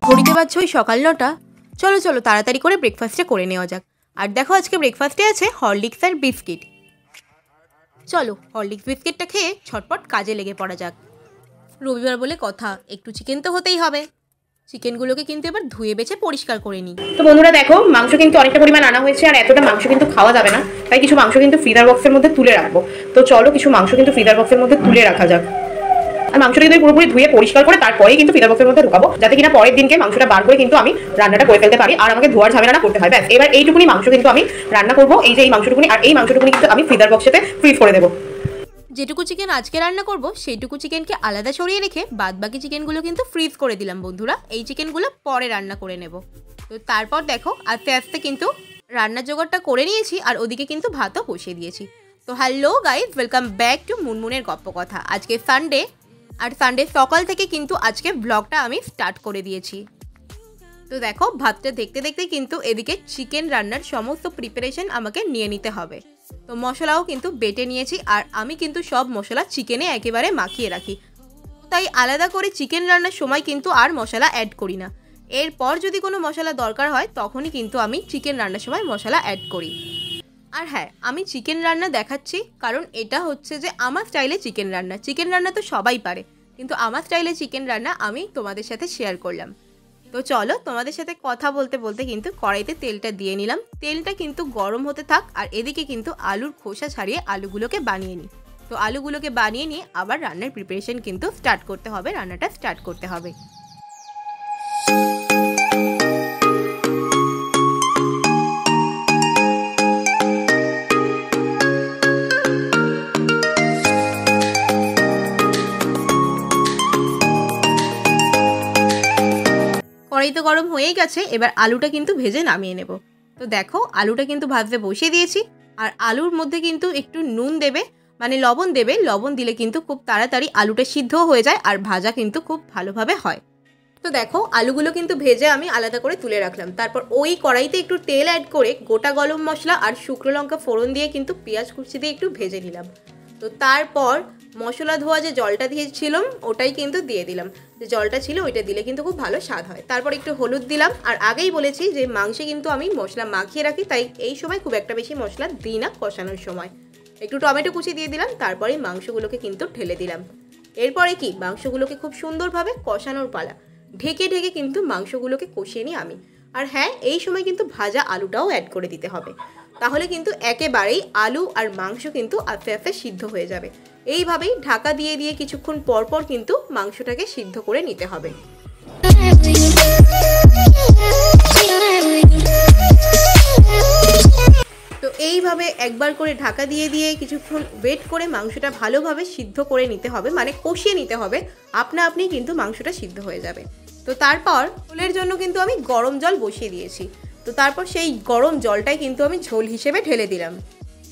ঘড়িতে বাজছে ওই সকাল 9টা। চলো চলো তাড়াতাড়ি করে ব্রেকফাস্টটা করে নেওয়া যাক। আর দেখো আজকে ব্রেকফাস্টে আছে হরলিক্স আর বিস্কিট। চলো হরলিক্স বিস্কিটটা খেয়ে ছটপট কাজে লেগে পড়া যাক। রবিবার বলে কথা, একটু চিকেন তো হতেই হবে। চিকেনগুলোকে কিন্তু এবার ধুয়ে বেছে পরিষ্কার করে নিই। তো বন্ধুরা দেখো, মাংস কিন্তু অনেকটা পরিমাণ আনা হয়েছে, আর এতটা মাংস কিন্তু খাওয়া যাবে না, তাই কিছু মাংস কিন্তু ফ্রিজার বক্সের মধ্যে তুলে রাখবো। তো চলো কিছু মাংস কিন্তু ফ্রিজার বক্সের মধ্যে তুলে রাখা যাক। আর মাংসটা কিন্তু পুরোপুরি ধুয়ে পরিষ্কার করে তারপরেই কিন্তু ফ্রিজার বক্সের মধ্যে ঢুকাবো, যাতে কিনা পরের দিনকে মাংসটা বার করে কিন্তু আমি রান্নাটা করে ফেলতে পারি, আর আমাকে ধোয়ার ঝামেলা না করতে হয়। ব্যাস এবার এইটুকুনি মাংস কিন্তু আমি রান্না করবো, এই যে এই মাংসটুকুনি, আর এই মাংসটুকুনি কিন্তু আমি ফ্রিজার বক্সেতে ফ্রিজ করে দেবো। যেটুকু চিকেন আজকে রান্না করব সেইটুকু চিকেনকে আলাদা সরিয়ে রেখে বাদ বাকি চিকেনগুলো কিন্তু ফ্রিজ করে দিলাম বন্ধুরা। এই চিকেনগুলো পরে রান্না করে নেব। তো তারপর দেখো আস্তে আস্তে কিন্তু রান্নার জোগাড়টা করে নিয়েছি, আর ওদিকে কিন্তু ভাতও বসিয়ে দিয়েছি। তো hello guys, welcome back to মুনমুনের গপ্প কথা। আজকে সানডে, আর সানডে সকাল থেকে কিন্তু আজকে ব্লগটা আমি স্টার্ট করে দিয়েছি। তো দেখো ভাতটা দেখতে দেখতে কিন্তু এদিকে চিকেন রান্নার সমস্ত প্রিপারেশন আমাকে নিয়ে নিতে হবে। তো মশলাও কিন্তু বেটে নিয়েছি, আর আমি কিন্তু সব মশলা চিকেনে একেবারে মাখিয়ে রাখি, তাই আলাদা করে চিকেন রান্নার সময় কিন্তু আর মশলা অ্যাড করি না। এরপর যদি কোনো মশলা দরকার হয় তখনই কিন্তু আমি চিকেন রান্নার সময় মশলা অ্যাড করি। আর হ্যাঁ, আমি চিকেন রান্না দেখাচ্ছি কারণ এটা হচ্ছে যে আমার স্টাইলে চিকেন রান্না। চিকেন রান্না তো সবাই পারে, কিন্তু আমার স্টাইলে চিকেন রান্না আমি তোমাদের সাথে শেয়ার করলাম। তো চলো তোমাদের সাথে কথা বলতে বলতে কিন্তু কড়াইতে তেলটা দিয়ে নিলাম। তেলটা কিন্তু গরম হতে থাক, আর এদিকে কিন্তু আলুর খোসা ছাড়িয়ে আলুগুলোকে বানিয়ে নিই। তো আলুগুলোকে বানিয়ে নিয়ে আবার রান্নার প্রিপারেশন কিন্তু স্টার্ট করতে হবে, রান্নাটা স্টার্ট করতে হবে। কড়াই তো গরম হয়েই গেছে, এবার আলুটা কিন্তু ভেজে নামিয়ে নেব। তো দেখো আলুটা কিন্তু ভাজতে বসিয়ে দিয়েছি, আর আলুর মধ্যে কিন্তু একটু নুন দেবে, মানে লবণ দেবে। লবণ দিলে কিন্তু খুব তাড়াতাড়ি আলুটা সিদ্ধও হয়ে যায়, আর ভাজা কিন্তু খুব ভালোভাবে হয়। তো দেখো আলুগুলো কিন্তু ভেজে আমি আলাদা করে তুলে রাখলাম। তারপর ওই কড়াইতে একটু তেল অ্যাড করে গোটা গরম মশলা আর শুকনো লঙ্কা ফোড়ন দিয়ে কিন্তু পেঁয়াজ কুচি দিয়ে একটু ভেজে নিলাম। তো তারপর মশলা ধোয়া যে জলটা দিয়েছিলাম ওটাই কিন্তু দিয়ে দিলাম। যে জলটা ছিল ওইটা দিলে কিন্তু খুব ভালো স্বাদ হয়। তারপর একটু হলুদ দিলাম, আর আগেই বলেছি যে মাংসে কিন্তু আমি মশলা মাখিয়ে রাখি, তাই এই সময় খুব একটা বেশি মশলা দিই না কষানোর সময়। একটু টমেটো কুচি দিয়ে দিলাম, তারপরে মাংসগুলোকে কিন্তু ঢেলে দিলাম। এরপরে কি মাংসগুলোকে খুব সুন্দরভাবে কষানোর পালা। ঢেকে ঢেকে কিন্তু মাংসগুলোকে কষিয়ে নিই আমি। আর হ্যাঁ, এই সময় কিন্তু ভাজা আলুটাও অ্যাড করে দিতে হবে, তাহলে কিন্তু একেবারেই আলু আর মাংস কিন্তু আস্তে আস্তে সিদ্ধ হয়ে যাবে। এইভাবেই ঢাকা দিয়ে দিয়ে কিছুক্ষণ পর পর কিন্তু মাংসটাকে সিদ্ধ করে নিতে হবে। তো এইভাবে একবার করে ঢাকা দিয়ে দিয়ে কিছুক্ষণ ওয়েট করে মাংসটা ভালোভাবে সিদ্ধ করে নিতে হবে, মানে কষিয়ে নিতে হবে। আপনা আপনি কিন্তু মাংসটা সিদ্ধ হয়ে যাবে। তো তারপর ঝোলের জন্য কিন্তু আমি গরম জল বসিয়ে দিয়েছি। তো তারপর সেই গরম জলটাই কিন্তু আমি ঝোল হিসেবে ঢেলে দিলাম,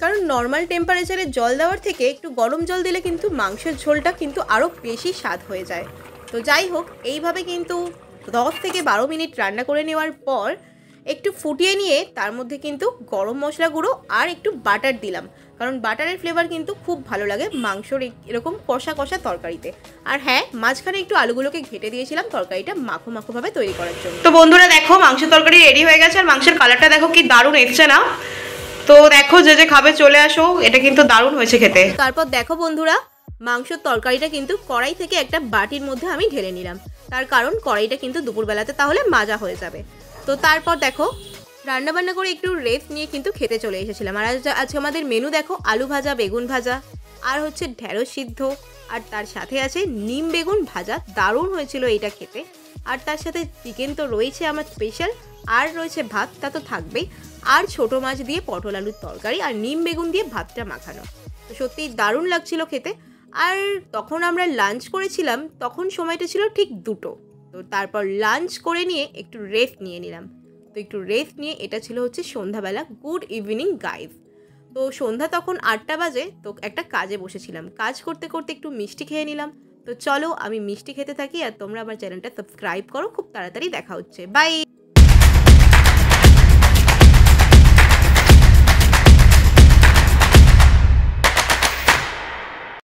কারণ নর্মাল টেম্পারেচারে জল দেওয়ার থেকে একটু গরম জল দিলে কিন্তু মাংসের ঝোলটা কিন্তু আরও বেশি স্বাদ হয়ে যায়। তো যাই হোক, এইভাবে কিন্তু 10 থেকে 12 মিনিট রান্না করে নেওয়ার পর একটু ফুটিয়ে নিয়ে তার মধ্যে কিন্তু গরম মশলা গুঁড়ো আর একটু বাটার দিলাম, কারণ বাটারের ফ্লেভার কিন্তু খুব ভালো লাগে মাংসর এরকম কষা কষা তরকারিতে। আর হ্যাঁ, মাঝখানে একটু আলুগুলোকে ঘেটে দিয়েছিলাম তরকারিটা মাখো মাখোভাবে তৈরি করার জন্য। তো বন্ধুরা দেখো মাংসের তরকারি রেডি হয়ে গেছে, আর মাংসের কালারটা দেখো কি দারুণ এসছে না? তো দেখো যে যে খাবে চলে আসো, এটা কিন্তু দারুণ হয়েছে খেতে। তারপর দেখো বন্ধুরা, মাংসের তরকারিটা কিন্তু কড়াই থেকে একটা বাটির মধ্যে আমি ঢেলে নিলাম, তার কারণ কড়াইটা কিন্তু দুপুরবেলাতে তাহলে মাজা হয়ে যাবে। তো তারপর দেখো রান্নাবান্না করে একটু রেস্ট নিয়ে কিন্তু খেতে চলে এসেছিলাম। আর আজকে আমাদের মেনু দেখো আলু ভাজা, বেগুন ভাজা, আর হচ্ছে ঢেঁড়স সিদ্ধ, আর তার সাথে আছে নিম বেগুন ভাজা। দারুণ হয়েছিল এইটা খেতে। আর তার সাথে চিকেন তো রয়েছে আমার স্পেশাল, আর রয়েছে ভাত, তা তো থাকবেই, আর ছোটো মাছ দিয়ে পটল আলুর তরকারি, আর নিম বেগুন দিয়ে ভাতটা মাখানো। তো সত্যিই দারুণ লাগছিল খেতে। আর তখন আমরা লাঞ্চ করেছিলাম, তখন সময়টা ছিল ঠিক 2টো। তো তারপর লাঞ্চ করে নিয়ে একটু রেস্ট নিয়ে নিলাম। তো একটু রেস্ট নিয়ে এটা ছিল হচ্ছে সন্ধ্যাবেলা। Good evening guys. তো সন্ধ্যা তখন 8টা বাজে। তো একটা কাজে বসেছিলাম, কাজ করতে করতে একটু মিষ্টি খেয়ে নিলাম। তো চলো আমি মিষ্টি খেতে থাকি, আর তোমরা আমার চ্যানেলটা সাবস্ক্রাইব করো। খুব তাড়াতাড়ি দেখা হচ্ছে, বাই।